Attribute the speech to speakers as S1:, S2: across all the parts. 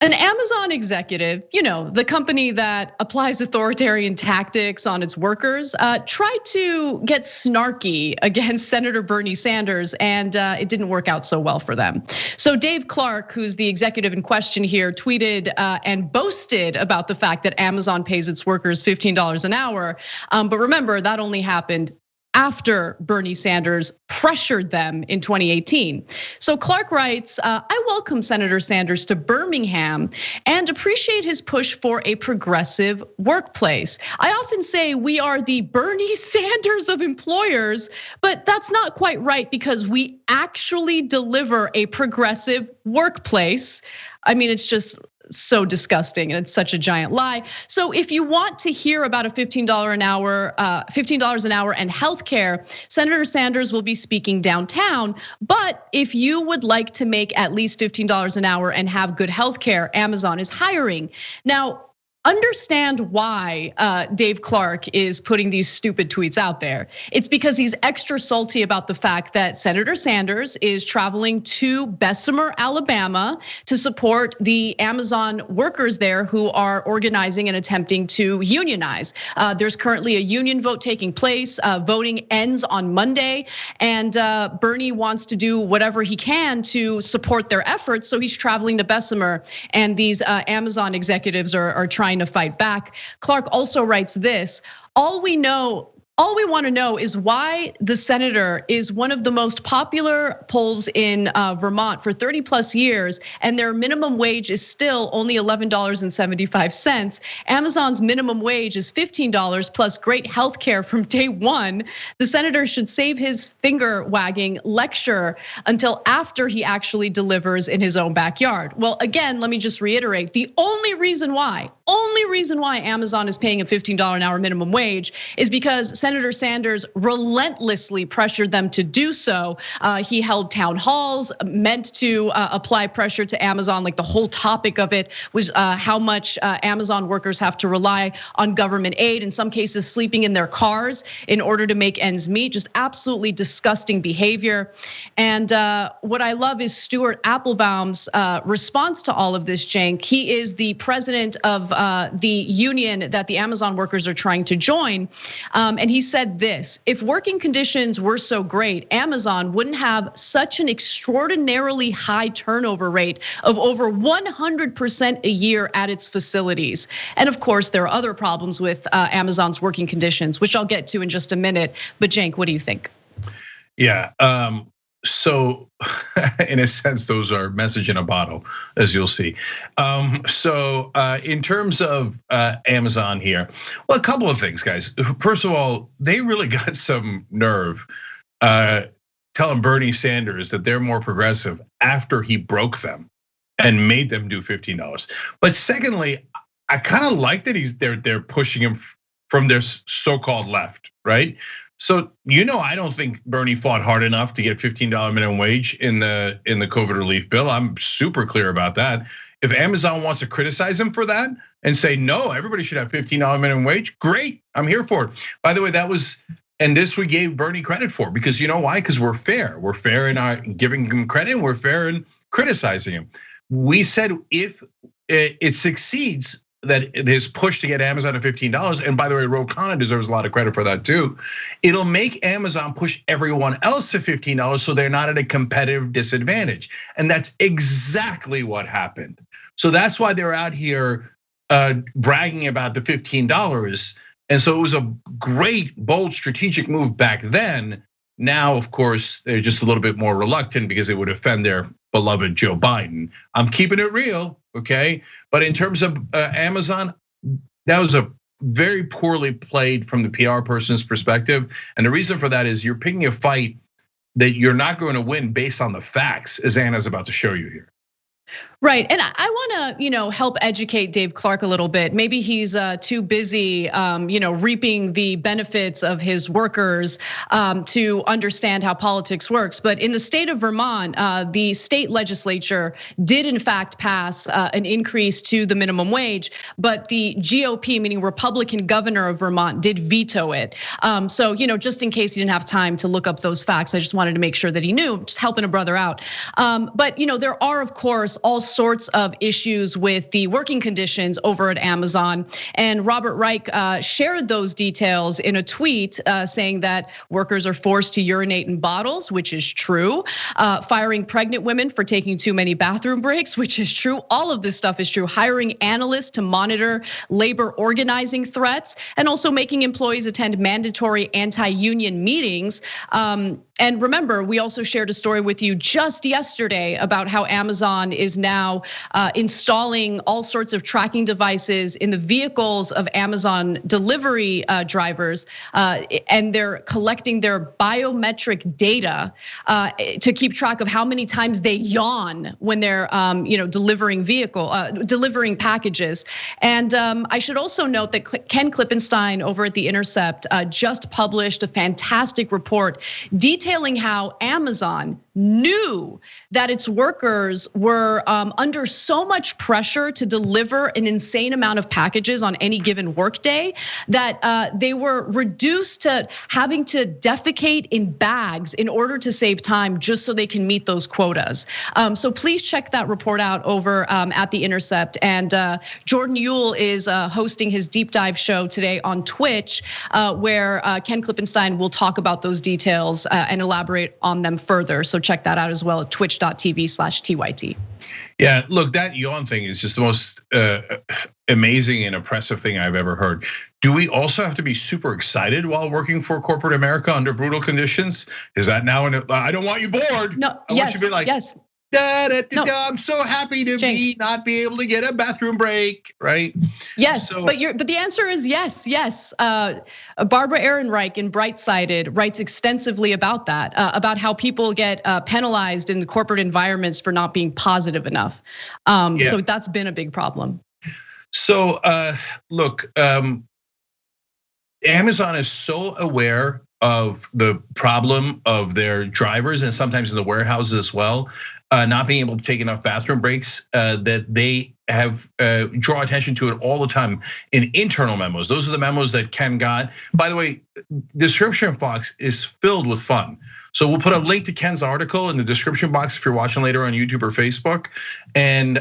S1: An Amazon executive, the company that applies authoritarian tactics on its workers, tried to get snarky against Senator Bernie Sanders, and it didn't work out so well for them. So Dave Clark, who's the executive in question here, tweeted and boasted about the fact that Amazon pays its workers $15 an hour. But remember, that only happened after Bernie Sanders pressured them in 2018. So Clark writes, I welcome Senator Sanders to Birmingham and appreciate his push for a progressive workplace. I often say we are the Bernie Sanders of employers, but that's not quite right because we actually deliver a progressive workplace. I mean, it's just so disgusting and it's such a giant lie. So if you want to hear about a $15 an hour and healthcare, Senator Sanders will be speaking downtown. But if you would like to make at least $15 an hour and have good healthcare, Amazon is hiring. Now, understand why Dave Clark is putting these stupid tweets out there. It's because he's extra salty about the fact that Senator Sanders is traveling to Bessemer, Alabama to support the Amazon workers there who are organizing and attempting to unionize. There's currently a union vote taking place. Voting ends on Monday, and Bernie wants to do whatever he can to support their efforts. So he's traveling to Bessemer, and these Amazon executives are trying to fight back. Clark also writes this: all we want to know is why the senator is one of the most popular polls in Vermont for 30 plus years, and their minimum wage is still only $11.75. Amazon's minimum wage is $15 plus great health care from day one. The senator should save his finger wagging lecture until after he actually delivers in his own backyard. Well, again, let me just reiterate, the only reason why Amazon is paying a $15 an hour minimum wage is because Senator Sanders relentlessly pressured them to do so. He held town halls meant to apply pressure to Amazon. Like the whole topic of it was how much Amazon workers have to rely on government aid, in some cases sleeping in their cars in order to make ends meet. Just absolutely disgusting behavior. And what I love is Stuart Applebaum's response to all of this, Cenk. He is the president of the union that the Amazon workers are trying to join. And he said this: if working conditions were so great, Amazon wouldn't have such an extraordinarily high turnover rate of over 100% a year at its facilities. And of course, there are other problems with Amazon's working conditions, which I'll get to in just a minute. But Cenk, what do you think?
S2: Yeah, so in a sense, those are message in a bottle, as you'll see. So in terms of Amazon here, well, a couple of things, guys. First of all, they really got some nerve telling Bernie Sanders that they're more progressive after he broke them and made them do $15. But secondly, I kind of like that they're pushing him from their so-called left, right? So I don't think Bernie fought hard enough to get $15 minimum wage in the COVID relief bill. I'm super clear about that. If Amazon wants to criticize him for that and say no, everybody should have $15 minimum wage, great, I'm here for it. By the way, this we gave Bernie credit for, because you know why? Because we're fair. We're fair in our giving him credit, and we're fair in criticizing him. We said if it succeeds, that his push to get Amazon to $15, and by the way, Ro Khanna deserves a lot of credit for that too. It'll make Amazon push everyone else to $15 so they're not at a competitive disadvantage. And that's exactly what happened. So that's why they're out here bragging about the $15. And so it was a great, bold, strategic move back then. Now, of course, they're just a little bit more reluctant because it would offend their beloved Joe Biden. I'm keeping it real, okay? But in terms of Amazon, that was a very poorly played from the PR person's perspective. And the reason for that is you're picking a fight that you're not going to win based on the facts, as Anna's about to show you here.
S1: Right, and I want to, help educate Dave Clark a little bit. Maybe he's too busy, reaping the benefits of his workers to understand how politics works. But in the state of Vermont, the state legislature did in fact pass an increase to the minimum wage, but the GOP, meaning Republican governor of Vermont, did veto it. So, just in case he didn't have time to look up those facts, I just wanted to make sure that he knew, just helping a brother out. But there are, of course, all sorts of issues with the working conditions over at Amazon. And Robert Reich shared those details in a tweet saying that workers are forced to urinate in bottles, which is true. Firing pregnant women for taking too many bathroom breaks, which is true. All of this stuff is true. Hiring analysts to monitor labor organizing threats, and also making employees attend mandatory anti-union meetings. And remember, we also shared a story with you just yesterday about how Amazon is now installing all sorts of tracking devices in the vehicles of Amazon delivery drivers, and they're collecting their biometric data to keep track of how many times they yawn when they're delivering packages. And I should also note that Ken Klippenstein over at The Intercept just published a fantastic report detailing how Amazon knew that its workers were under so much pressure to deliver an insane amount of packages on any given workday that they were reduced to having to defecate in bags in order to save time just so they can meet those quotas. So please check that report out over at The Intercept. And Jordan Uhl is hosting his deep dive show today on Twitch, where Ken Klippenstein will talk about those details and elaborate on them further. So check that out as well at twitch.tv/TYT.
S2: Yeah, look, that yawn thing is just the most amazing and oppressive thing I've ever heard. Do we also have to be super excited while working for corporate America under brutal conditions? Is that now, I don't want you bored.
S1: No,
S2: I want you to be like,
S1: yes.
S2: I'm so happy to not be able to get a bathroom break, right?
S1: Yes, but the answer is yes. Barbara Ehrenreich in Brightsided writes extensively about that, about how people get penalized in the corporate environments for not being positive enough. So that's been a big problem.
S2: So look, Amazon is so aware of the problem of their drivers and sometimes in the warehouses as well, not being able to take enough bathroom breaks, that they have draw attention to it all the time in internal memos. Those are the memos that Ken got. By the way, description box is filled with fun. So we'll put a link to Ken's article in the description box if you're watching later on YouTube or Facebook, and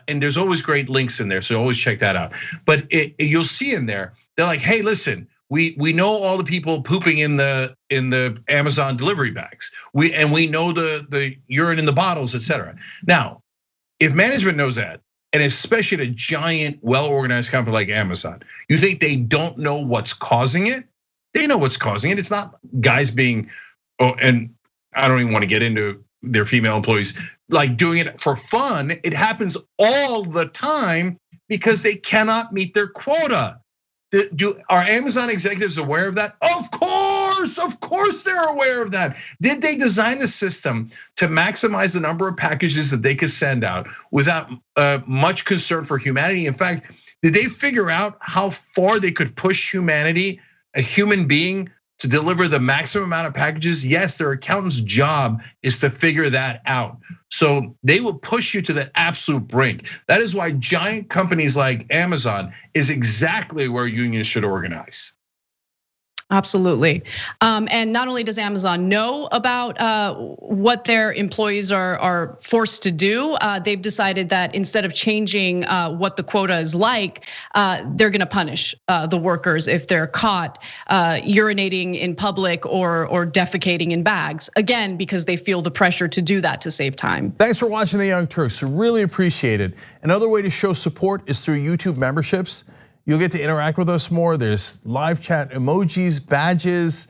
S2: there's always great links in there, so always check that out. But you'll see in there, they're like, hey, listen. We know all the people pooping in the Amazon delivery bags. We know the urine in the bottles, etc. Now, if management knows that, and especially at a giant, well-organized company like Amazon, you think they don't know what's causing it? They know what's causing it. It's not guys being, and I don't even want to get into their female employees, like doing it for fun. It happens all the time because they cannot meet their quota. Are Amazon executives aware of that? Of course they're aware of that. Did they design the system to maximize the number of packages that they could send out without much concern for humanity? In fact, did they figure out how far they could push humanity, a human being, to deliver the maximum amount of packages? Yes, their accountant's job is to figure that out. So they will push you to the absolute brink. That is why giant companies like Amazon is exactly where unions should organize.
S1: Absolutely, and not only does Amazon know about what their employees are forced to do, they've decided that instead of changing what the quota is like, they're going to punish the workers if they're caught urinating in public or defecating in bags. Again, because they feel the pressure to do that to save time.
S3: Thanks for watching The Young Turks. Really appreciate it. Another way to show support is through YouTube memberships. You'll get to interact with us more. There's live chat emojis, badges.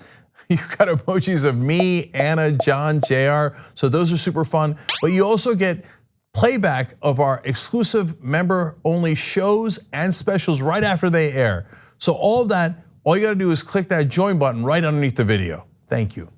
S3: You've got emojis of me, Anna, John, JR. So those are super fun. But you also get playback of our exclusive member-only shows and specials right after they air. So all of that, all you gotta do is click that join button right underneath the video. Thank you.